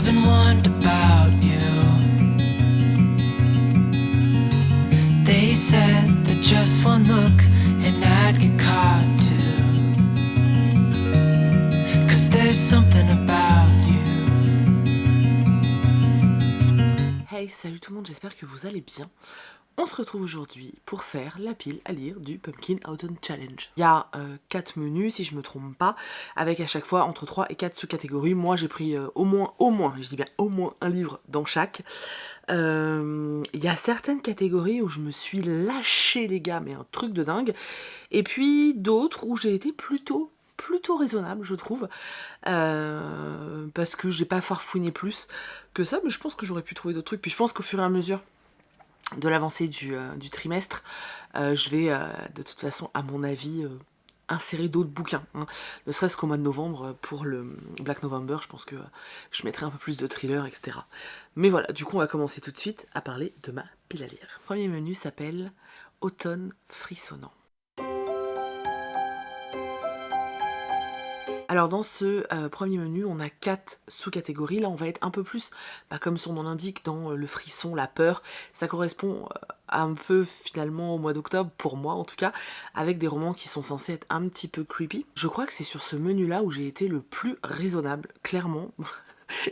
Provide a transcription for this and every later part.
been wondering about you. They said that just one look and I'd get caught too. 'Cause there's something about you. Hey, salut tout le monde, j'espère que vous allez bien. On se retrouve aujourd'hui pour faire la pile à lire du Pumpkin Autumn Challenge. Il y a 4 menus si je me trompe pas, avec à chaque fois entre 3 et 4 sous-catégories. Moi j'ai pris au moins, je dis bien au moins un livre dans chaque. Il y a certaines catégories où je me suis lâchée les gars, mais un truc de dingue. Et puis d'autres où j'ai été plutôt raisonnable je trouve, parce que j'ai pas farfouiné plus que ça, mais je pense que j'aurais pu trouver d'autres trucs. Puis je pense qu'au fur et à mesure de l'avancée du trimestre, je vais de toute façon à mon avis insérer d'autres bouquins, hein. Ne serait-ce qu'au mois de novembre pour le Black November, je pense que je mettrai un peu plus de thriller, etc. Mais voilà, du coup on va commencer tout de suite à parler de ma pile à lire. Le premier menu s'appelle Automne frissonnant. Alors dans ce premier menu, on a 4 sous-catégories. Là, on va être un peu plus, comme son nom l'indique, dans le frisson, la peur. Ça correspond un peu finalement au mois d'octobre, pour moi en tout cas, avec des romans qui sont censés être un petit peu creepy. Je crois que c'est sur ce menu-là où j'ai été le plus raisonnable, clairement.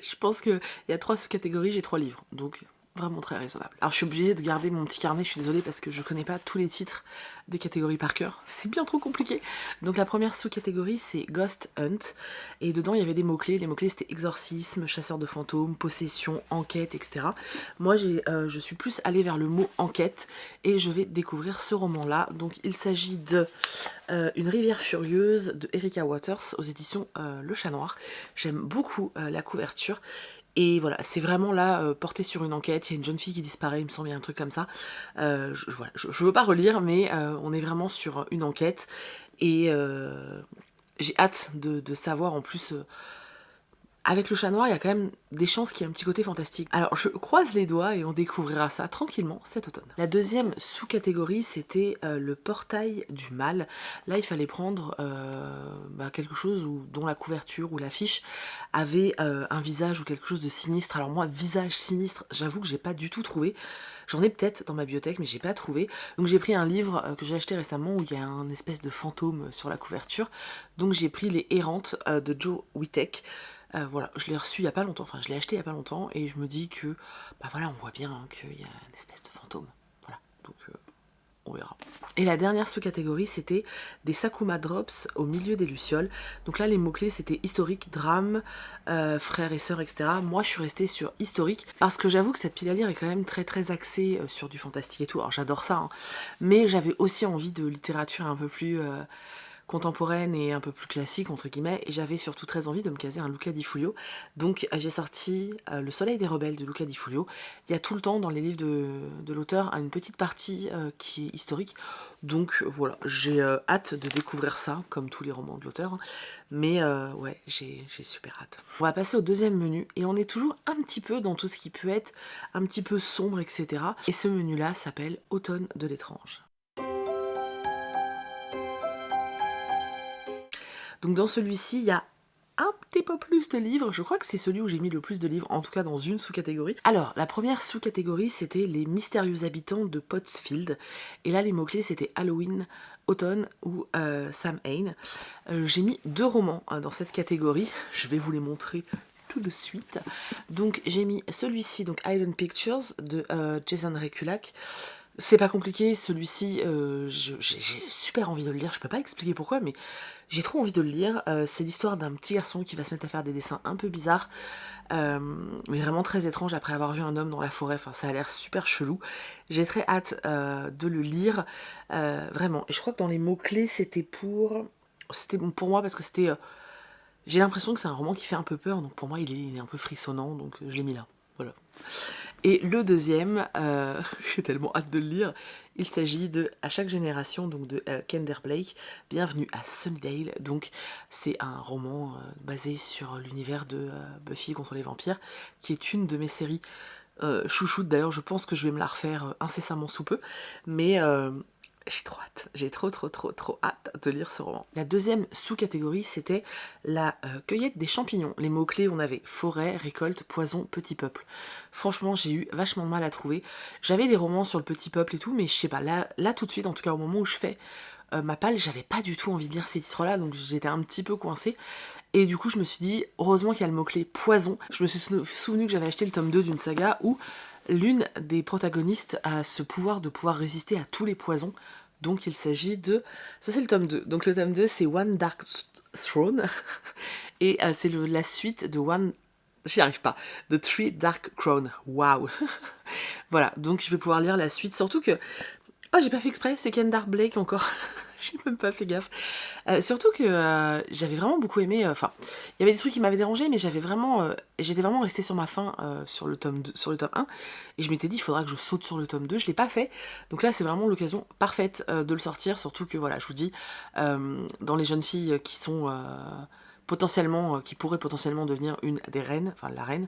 Je pense qu'il y a 3 sous-catégories, j'ai 3 livres, donc vraiment très raisonnable. Alors je suis obligée de garder mon petit carnet, je suis désolée parce que je connais pas tous les titres des catégories par cœur, c'est bien trop compliqué. Donc la première sous-catégorie c'est Ghost Hunt, et dedans il y avait des mots-clés. Les mots-clés c'était exorcisme, chasseur de fantômes, possession, enquête, etc. Moi je suis plus allée vers le mot enquête, et je vais découvrir ce roman-là. Donc il s'agit de Une rivière furieuse de Erika Waters aux éditions Le Chat Noir. J'aime beaucoup la couverture. Et voilà, c'est vraiment là porté sur une enquête. Il y a une jeune fille qui disparaît, il me semble, il y a un truc comme ça. Je veux pas relire, mais on est vraiment sur une enquête. Et j'ai hâte de savoir en plus. Avec Le Chat Noir, il y a quand même des chances qu'il y ait un petit côté fantastique. Alors je croise les doigts et on découvrira ça tranquillement cet automne. La deuxième sous-catégorie, c'était Le Portail du Mal. Là, il fallait prendre quelque chose dont la couverture ou l'affiche avait un visage ou quelque chose de sinistre. Alors moi, visage sinistre, j'avoue que j'ai pas du tout trouvé. J'en ai peut-être dans ma bibliothèque, mais j'ai pas trouvé. Donc j'ai pris un livre que j'ai acheté récemment où il y a un espèce de fantôme sur la couverture. Donc j'ai pris Les Errantes de Joe Witek. Voilà, je l'ai reçu il y a pas longtemps, enfin je l'ai acheté il y a pas longtemps, et je me dis que, voilà, on voit bien qu'il y a une espèce de fantôme. Voilà, donc on verra. Et la dernière sous-catégorie, c'était Des Sakuma Drops au milieu des lucioles. Donc là, les mots-clés, c'était historique, drame, frères et sœurs, etc. Moi, je suis restée sur historique, parce que j'avoue que cette pile à lire est quand même très axée sur du fantastique et tout. Alors j'adore ça, hein, mais j'avais aussi envie de littérature un peu plus contemporaine et un peu plus classique entre guillemets, et j'avais surtout très envie de me caser un Luca Di Fulio. Donc j'ai sorti Le Soleil des Rebelles de Luca Di Fulio. Il y a tout le temps dans les livres de l'auteur une petite partie qui est historique, donc voilà, j'ai hâte de découvrir ça comme tous les romans de l'auteur, hein. Mais ouais, j'ai super hâte. On va passer au deuxième menu, et on est toujours un petit peu dans tout ce qui peut être un petit peu sombre, etc. Et ce menu là s'appelle Automne de l'étrange. Donc dans celui-ci, il y a un petit peu plus de livres. Je crois que c'est celui où j'ai mis le plus de livres, en tout cas dans une sous-catégorie. Alors, la première sous-catégorie, c'était Les mystérieux habitants de Pottsfield. Et là, les mots-clés, c'était Halloween, automne ou Sam Hain. J'ai mis 2 romans dans cette catégorie. Je vais vous les montrer tout de suite. Donc, j'ai mis celui-ci, donc Island Pictures, de Jason Rekulak. C'est pas compliqué, celui-ci, j'ai super envie de le lire, je peux pas expliquer pourquoi, mais j'ai trop envie de le lire. C'est l'histoire d'un petit garçon qui va se mettre à faire des dessins un peu bizarres, mais vraiment très étranges après avoir vu un homme dans la forêt. Enfin, ça a l'air super chelou. J'ai très hâte de le lire, vraiment. Et je crois que dans les mots-clés, c'était bon pour moi parce que c'était... j'ai l'impression que c'est un roman qui fait un peu peur, donc pour moi il est un peu frissonnant, donc je l'ai mis là. Voilà. Et le deuxième, j'ai tellement hâte de le lire, il s'agit de À chaque génération, donc de Kender Blake, Bienvenue à Sunnydale. Donc c'est un roman basé sur l'univers de Buffy contre les vampires, qui est une de mes séries chouchoutes. D'ailleurs, je pense que je vais me la refaire incessamment sous peu, mais J'ai trop hâte, j'ai trop hâte de lire ce roman. La deuxième sous-catégorie, c'était la cueillette des champignons. Les mots-clés, on avait forêt, récolte, poison, petit peuple. Franchement, j'ai eu vachement de mal à trouver. J'avais des romans sur le petit peuple et tout, mais je sais pas, là tout de suite, en tout cas au moment où je fais ma palle, j'avais pas du tout envie de lire ces titres-là, donc j'étais un petit peu coincée. Et du coup, je me suis dit, heureusement qu'il y a le mot-clé poison. Je me suis souvenu que j'avais acheté le tome 2 d'une saga où l'une des protagonistes a ce pouvoir de pouvoir résister à tous les poisons. Donc il s'agit de... Ça c'est le tome 2. Donc le tome 2 c'est One Dark Throne. Et c'est la suite de One... J'y arrive pas. The Three Dark Crown. Waouh. Voilà, donc je vais pouvoir lire la suite. Surtout que... Oh, j'ai pas fait exprès, c'est Kendar Blake encore. J'ai même pas fait gaffe. Surtout que j'avais vraiment beaucoup aimé. Enfin, il y avait des trucs qui m'avaient dérangé, mais j'étais vraiment restée sur ma faim sur le tome 2, sur le tome 1. Et je m'étais dit, il faudra que je saute sur le tome 2. Je l'ai pas fait. Donc là, c'est vraiment l'occasion parfaite de le sortir. Surtout que, voilà, je vous dis, dans les jeunes filles qui sont... qui pourrait potentiellement devenir une des reines, enfin la reine,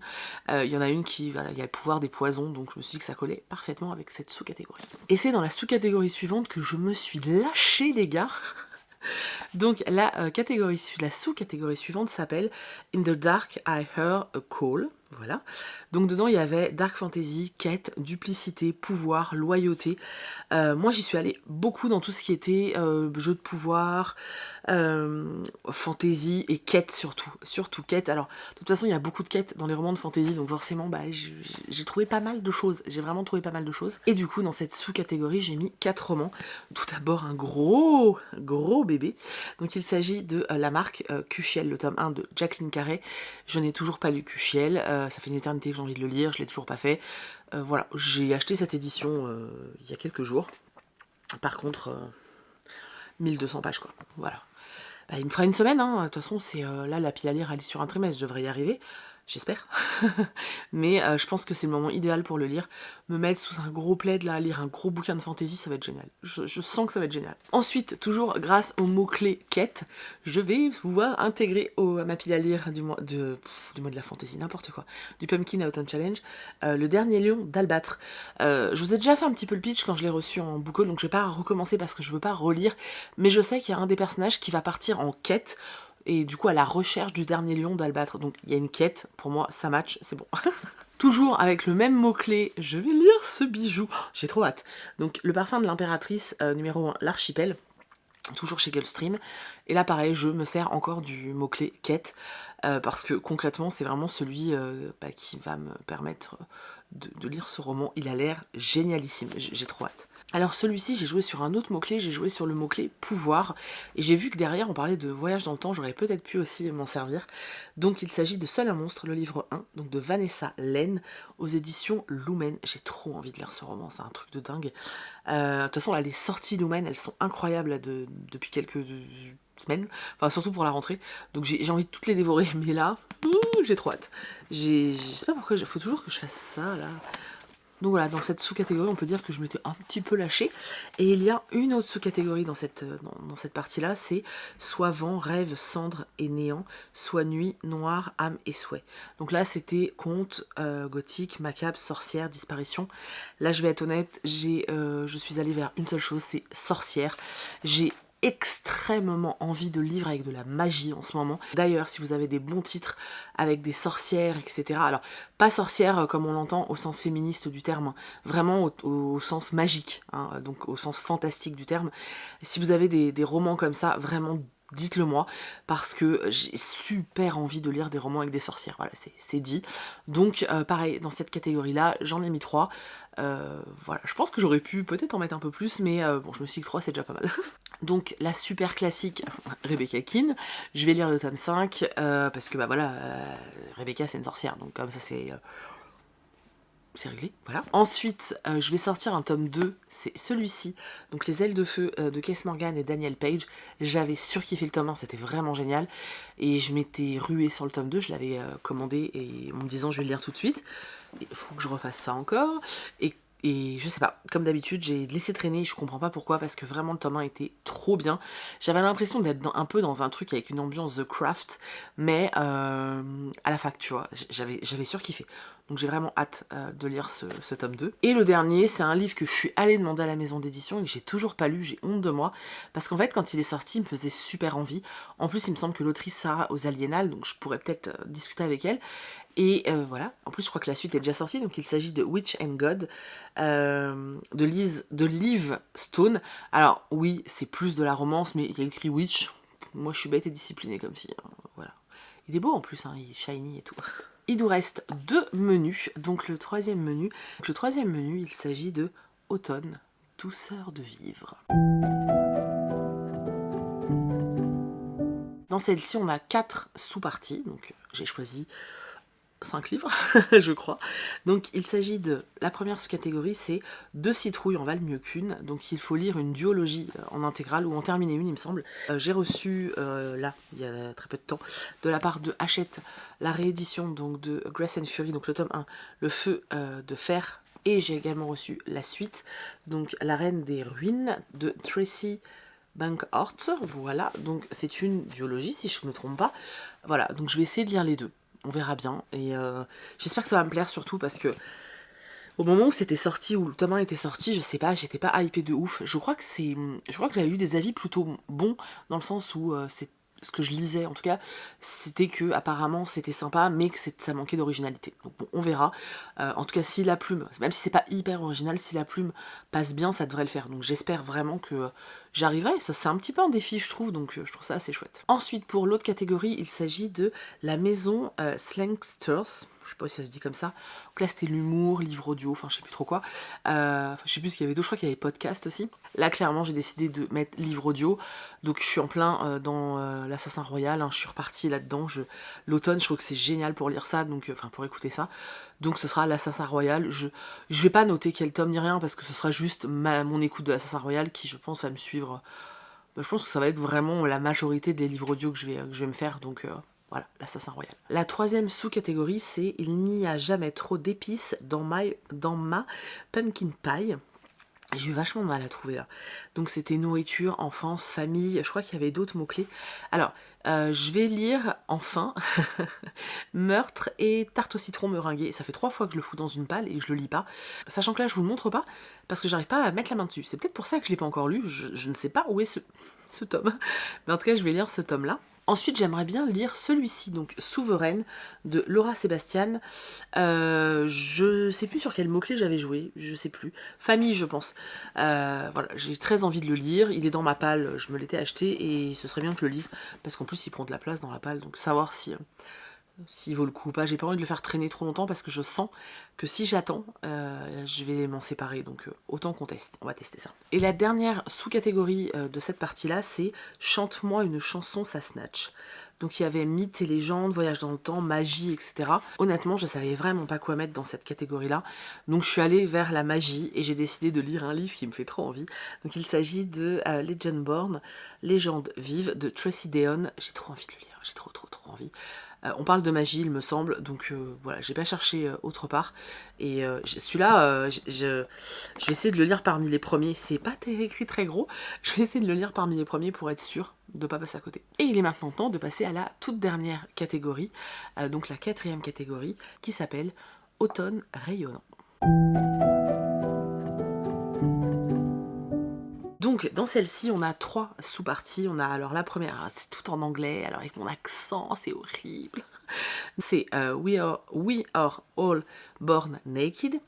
il y en a une qui, voilà, il y a le pouvoir des poisons, donc je me suis dit que ça collait parfaitement avec cette sous-catégorie. Et c'est dans la sous-catégorie suivante que je me suis lâchée, les gars. Donc la sous-catégorie suivante s'appelle In the Dark I Heard a Call. Voilà. Donc dedans il y avait dark fantasy, quête, duplicité, pouvoir, loyauté. Moi j'y suis allée beaucoup dans tout ce qui était jeu de pouvoir, fantasy et quête surtout quête. Alors de toute façon il y a beaucoup de quêtes dans les romans de fantasy, donc forcément j'ai trouvé pas mal de choses. J'ai vraiment trouvé pas mal de choses. Et du coup dans cette sous-catégorie j'ai mis 4 romans. Tout d'abord un gros bébé. Donc il s'agit de La Marque, Cuchiel, le tome 1 de Jacqueline Carré. Je n'ai toujours pas lu Cuchiel. Ça fait une éternité que j'ai envie de le lire, je l'ai toujours pas fait. Voilà, j'ai acheté cette édition il y a quelques jours. Par contre, 1200 pages quoi. Voilà. Bah, il me fera une semaine, hein. De toute façon, c'est là la pile à lire, elle est sur un trimestre, je devrais y arriver. J'espère. Mais je pense que c'est le moment idéal pour le lire. Me mettre sous un gros plaid là, lire un gros bouquin de fantasy, ça va être génial. Je sens que ça va être génial. Ensuite, toujours grâce au mot-clé quête, je vais pouvoir intégrer à ma pile à lire du mois de la fantasy, n'importe quoi, du Pumpkin Autumn Challenge, le dernier lion d'Albâtre. Je vous ai déjà fait un petit peu le pitch quand je l'ai reçu en book haul, donc je vais pas recommencer parce que je veux pas relire, mais je sais qu'il y a un des personnages qui va partir en quête, et du coup à la recherche du dernier lion d'Albâtre. Donc il y a une quête, pour moi ça match, c'est bon. Toujours avec le même mot-clé, je vais lire ce bijou. J'ai trop hâte. Donc le parfum de l'impératrice, numéro 1, l'archipel, toujours chez Gulfstream. Et là pareil, je me sers encore du mot-clé quête, parce que concrètement c'est vraiment celui qui va me permettre de lire ce roman. Il a l'air génialissime, j'ai trop hâte. Alors celui-ci, j'ai joué sur un autre mot-clé, j'ai joué sur le mot-clé pouvoir, et j'ai vu que derrière on parlait de voyage dans le temps, j'aurais peut-être pu aussi m'en servir. Donc il s'agit de Seul un monstre, le livre 1, donc de Vanessa Len, aux éditions Lumen. J'ai trop envie de lire ce roman, c'est un truc de dingue. De toute façon là, les sorties Lumen, elles sont incroyables là, depuis quelques semaines, enfin surtout pour la rentrée, donc j'ai envie de toutes les dévorer, mais là, j'ai trop hâte. Je sais pas pourquoi, il faut toujours que je fasse ça là. Donc voilà, dans cette sous-catégorie, on peut dire que je m'étais un petit peu lâchée. Et il y a une autre sous-catégorie dans cette partie-là, c'est soit vent, rêve, cendre et néant, soit nuit, noir, âme et souhait. Donc là, c'était conte, gothique, macabre, sorcière, disparition. Là, je vais être honnête, je suis allée vers une seule chose, c'est sorcière. J'ai extrêmement envie de livres avec de la magie en ce moment. D'ailleurs, si vous avez des bons titres avec des sorcières, etc. Alors, pas sorcières comme on l'entend au sens féministe du terme, vraiment au sens magique, hein, donc au sens fantastique du terme. Si vous avez des romans comme ça, vraiment dites-le moi, parce que j'ai super envie de lire des romans avec des sorcières, voilà, c'est dit. Donc pareil, dans cette catégorie-là, j'en ai mis 3. Voilà, je pense que j'aurais pu peut-être en mettre un peu plus, mais bon, je me suis dit que 3 c'est déjà pas mal. Donc la super classique Rebecca Keane, je vais lire le tome 5, parce que bah voilà, Rebecca c'est une sorcière, donc comme ça c'est réglé, voilà. Ensuite, je vais sortir un tome 2, c'est celui-ci, donc Les ailes de feu de Kess Morgan et Daniel Page. J'avais surkiffé le tome 1, c'était vraiment génial, et je m'étais ruée sur le tome 2, je l'avais commandé, et en me disant je vais le lire tout de suite, il faut que je refasse ça encore, et Et je sais pas, comme d'habitude, j'ai laissé traîner, je comprends pas pourquoi, parce que vraiment le tome 1 était trop bien. J'avais l'impression d'être un peu dans un truc avec une ambiance The Craft, mais à la fac, tu vois, j'avais surkiffé. Donc j'ai vraiment hâte de lire ce tome 2. Et le dernier, c'est un livre que je suis allée demander à la maison d'édition et que j'ai toujours pas lu, j'ai honte de moi, parce qu'en fait, quand il est sorti, il me faisait super envie. En plus, il me semble que l'autrice Sarah aux Aliénales, donc je pourrais peut-être discuter avec elle. Et voilà, en plus je crois que la suite est déjà sortie, donc il s'agit de Witch and God, de Liv Stone. Alors oui, c'est plus de la romance, mais il y a écrit Witch. Moi je suis bête et disciplinée comme fille, hein, voilà. Il est beau en plus, hein, il est shiny et tout. Il nous reste 2 menus, donc le troisième menu. Donc, le troisième menu, il s'agit de Automne, douceur de vivre. Dans celle-ci, on a 4 sous-parties, donc j'ai choisi 5 livres, je crois. Donc il s'agit de, la première sous-catégorie, c'est 2 citrouilles en valent mieux qu'une. Donc il faut lire une duologie en intégrale, ou en terminer une, il me semble. J'ai reçu, là, il y a très peu de temps, de la part de Hachette, la réédition donc, de Grace and Fury, donc le tome 1, Le Feu de Fer. Et j'ai également reçu la suite, donc La Reine des Ruines, de Tracy Bankhart. Voilà, donc c'est une duologie, si je ne me trompe pas. Voilà, donc je vais essayer de lire les deux. On verra bien, et j'espère que ça va me plaire, surtout parce que au moment où c'était sorti, où le tome 1 était sorti, je sais pas, j'étais pas hypée de ouf. Je crois que j'avais eu des avis plutôt bons, dans le sens où c'est ce que je lisais en tout cas, c'était que apparemment c'était sympa, mais que ça manquait d'originalité. Donc bon, on verra. En tout cas, si la plume, même si c'est pas hyper original, si la plume passe bien, ça devrait le faire. Donc j'espère vraiment que j'arriverai. Ça, c'est un petit peu un défi, je trouve, donc je trouve ça assez chouette. Ensuite, pour l'autre catégorie, il s'agit de la maison Slangsters. Je sais pas si ça se dit comme ça. Donc là, c'était l'humour, livre audio, enfin, je sais plus trop quoi. Je sais plus ce qu'il y avait d'autre, je crois qu'il y avait podcast aussi. Là, clairement, j'ai décidé de mettre livre audio. Donc, je suis en plein dans l'Assassin Royal. Hein, je suis repartie là-dedans. L'automne, je trouve que c'est génial pour lire ça, donc enfin, pour écouter ça. Donc, ce sera l'Assassin Royal. Je vais pas noter quel tome ni rien, parce que ce sera juste mon écoute de l'Assassin Royal qui, je pense, va me suivre. Je pense que ça va être vraiment la majorité des livres audio que je vais me faire, donc voilà, l'Assassin Royal. La troisième sous-catégorie, c'est « Il n'y a jamais trop d'épices dans ma pumpkin pie ». J'ai eu vachement de mal à trouver là. Donc c'était nourriture, enfance, famille, je crois qu'il y avait d'autres mots-clés. Alors, je vais lire enfin meurtre et tarte au citron meringuée. Ça fait 3 fois que je le fous dans une palle et je le lis pas. Sachant que là, je vous le montre pas parce que j'arrive pas à mettre la main dessus. C'est peut-être pour ça que je l'ai pas encore lu. Je ne sais pas où est ce tome. Mais en tout cas, je vais lire ce tome-là. Ensuite, j'aimerais bien lire celui-ci, donc Souveraine, de Laura Sébastien. Je sais plus sur quel mot-clé j'avais joué, je sais plus. Famille, je pense. Voilà, j'ai très envie de le lire. Il est dans ma palle, je me l'étais acheté et ce serait bien que je le lise parce qu'en plus, il prend de la place dans la palle, donc savoir s'il vaut le coup ou pas. J'ai pas envie de le faire traîner trop longtemps parce que je sens que si j'attends, je vais m'en séparer. Donc autant qu'on teste, on va tester ça. Et la dernière sous-catégorie de cette partie-là, c'est « Chante-moi une chanson, ça snatch ». Donc il y avait mythes et légendes, voyage dans le temps, magie, etc. Honnêtement, je savais vraiment pas quoi mettre dans cette catégorie-là. Donc je suis allée vers la magie et j'ai décidé de lire un livre qui me fait trop envie. Donc il s'agit de Legendborn, Légende vive de Tracy Deonn. J'ai trop envie de le lire, j'ai trop envie. On parle de magie, il me semble, donc voilà, j'ai pas cherché autre part. Et celui-là, je vais essayer de le lire parmi les premiers. C'est pas écrit très gros, je vais essayer de le lire parmi les premiers pour être sûr de pas passer à côté. Et il est maintenant temps de passer à la toute dernière catégorie, donc la 4e catégorie, qui s'appelle Automne rayonnant. Donc dans celle-ci, on a 3 sous-parties. On a alors la première, c'est tout en anglais, alors avec mon accent, c'est horrible. C'est we are all born naked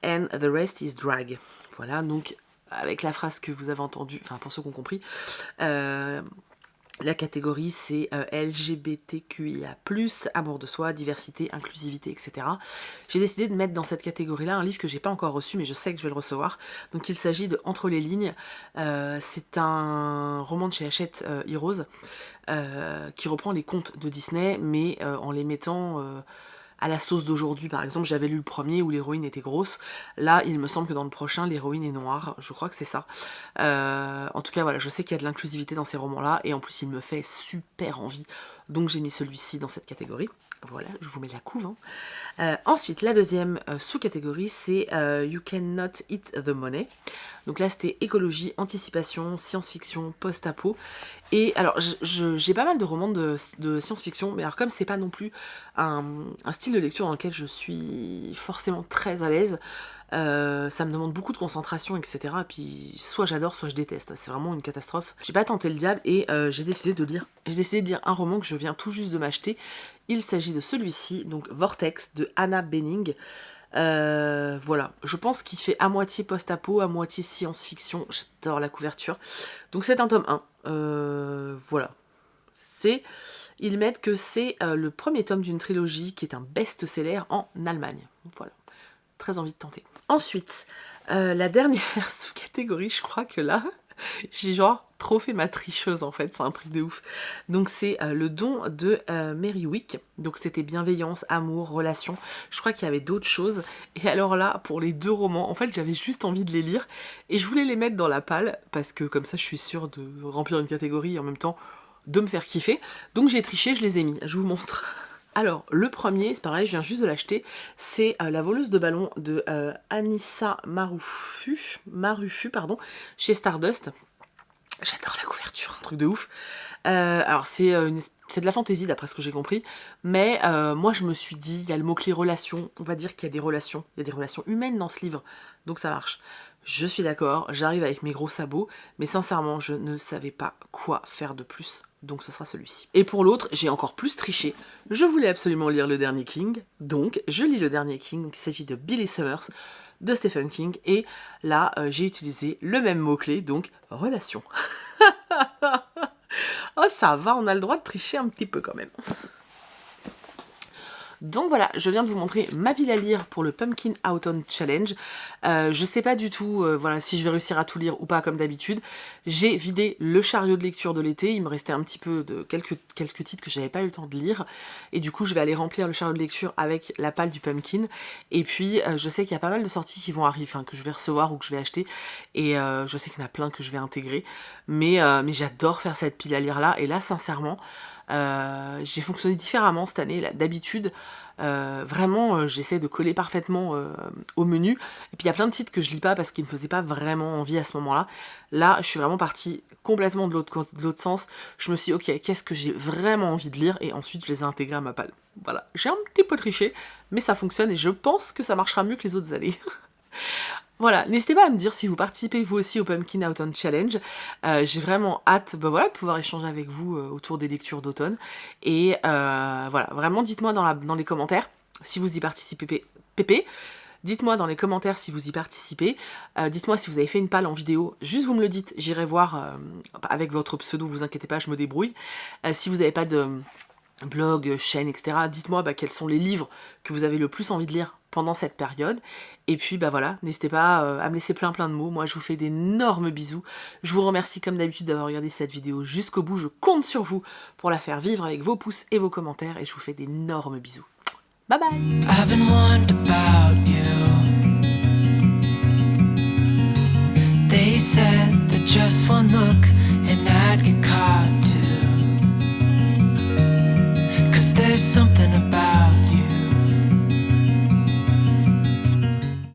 and the rest is drag. Voilà, donc avec la phrase que vous avez entendue, enfin pour ceux qui ont compris, la catégorie c'est LGBTQIA+, amour de soi, diversité, inclusivité, etc. J'ai décidé de mettre dans cette catégorie-là un livre que j'ai pas encore reçu, mais je sais que je vais le recevoir. Donc il s'agit de Entre les lignes. C'est un roman de chez Hachette Heroes qui reprend les contes de Disney, mais en les mettant à la sauce d'aujourd'hui. Par exemple, j'avais lu le premier où l'héroïne était grosse. Là, il me semble que dans le prochain, l'héroïne est noire. Je crois que c'est ça. En tout cas, voilà, je sais qu'il y a de l'inclusivité dans ces romans-là. Et en plus, il me fait super envie. Donc j'ai mis celui-ci dans cette catégorie. Voilà, je vous mets la couve. Hein. Ensuite, la deuxième sous-catégorie, c'est You Cannot Eat the Money. Donc là, c'était écologie, anticipation, science-fiction, post-apo. Et alors, j'ai pas mal de romans de science-fiction, mais alors comme c'est pas non plus un style de lecture dans lequel je suis forcément très à l'aise, ça me demande beaucoup de concentration, etc. Et puis soit j'adore, soit je déteste. C'est vraiment une catastrophe. J'ai pas tenté le diable et j'ai décidé de lire un roman que je viens tout juste de m'acheter. Il s'agit de celui-ci, donc Vortex de Hannah Bening. Voilà, je pense qu'il fait à moitié post-apo, à moitié science-fiction. J'adore la couverture. Donc c'est un tome 1. Voilà. Ils mettent que c'est le premier tome d'une trilogie qui est un best-seller en Allemagne. Voilà. Très envie de tenter. Ensuite, la dernière sous-catégorie, je crois que là, j'ai genre trop fait ma tricheuse en fait, c'est un truc de ouf. Donc c'est le don de Mary Wick. Donc c'était bienveillance, amour, relation. Je crois qu'il y avait d'autres choses. Et alors là, pour les 2 romans, en fait j'avais juste envie de les lire. Et je voulais les mettre dans la palle, parce que comme ça je suis sûre de remplir une catégorie et en même temps de me faire kiffer. Donc j'ai triché, je les ai mis. Je vous montre. Alors, le premier, c'est pareil, je viens juste de l'acheter, c'est La voleuse de ballon de Anissa Maruffu, chez Stardust. J'adore la couverture, un truc de ouf. Alors, c'est de la fantaisie, d'après ce que j'ai compris, mais moi, je me suis dit, il y a le mot-clé relation, on va dire qu'il y a des relations, humaines dans ce livre, donc ça marche. Je suis d'accord, j'arrive avec mes gros sabots, mais sincèrement, je ne savais pas quoi faire de plus. Donc ce sera celui-ci. Et pour l'autre, j'ai encore plus triché. Je voulais absolument lire le dernier King, donc je lis le dernier King. Donc il s'agit de Billy Summers, de Stephen King. Et là, j'ai utilisé le même mot-clé, donc relation. Oh ça va, on a le droit de tricher un petit peu quand même. Donc voilà, je viens de vous montrer ma pile à lire pour le Pumpkin Autumn Challenge. Je sais pas du tout voilà, si je vais réussir à tout lire ou pas comme d'habitude. J'ai vidé le chariot de lecture de l'été, il me restait un petit peu de quelques titres que j'avais pas eu le temps de lire. Et du coup, je vais aller remplir le chariot de lecture avec la palle du Pumpkin. Et puis, je sais qu'il y a pas mal de sorties qui vont arriver, que je vais recevoir ou que je vais acheter. Et je sais qu'il y en a plein que je vais intégrer. Mais j'adore faire cette pile à lire là. Et là, sincèrement... j'ai fonctionné différemment cette année. D'habitude, vraiment, j'essaie de coller parfaitement au menu. Et puis il y a plein de titres que je lis pas parce qu'ils me faisaient pas vraiment envie à ce moment-là. Là, je suis vraiment partie complètement de l'autre sens. Je me suis dit, ok, qu'est-ce que j'ai vraiment envie de lire? Et ensuite, je les ai intégrés à ma palle. Voilà, j'ai un petit peu triché, mais ça fonctionne et je pense que ça marchera mieux que les autres années. Voilà, n'hésitez pas à me dire si vous participez vous aussi au Pumpkin Autumn Challenge. J'ai vraiment hâte de pouvoir échanger avec vous autour des lectures d'automne. Et voilà, vraiment dites-moi dans les commentaires si vous y participez. Dites-moi dans les commentaires si vous y participez. Dites-moi si vous avez fait une palle en vidéo. Juste vous me le dites, j'irai voir avec votre pseudo, vous inquiétez pas, je me débrouille. Si vous n'avez pas de blog, chaîne, etc., dites-moi quels sont les livres que vous avez le plus envie de lire pendant cette période. Et puis voilà, n'hésitez pas à me laisser plein de mots. Moi je vous fais d'énormes bisous. Je vous remercie comme d'habitude d'avoir regardé cette vidéo jusqu'au bout. Je compte sur vous pour la faire vivre avec vos pouces et vos commentaires. Et je vous fais d'énormes bisous. Bye bye. I've been wondering about you. They said that just one look and I'd get caught too. 'Cause there's something about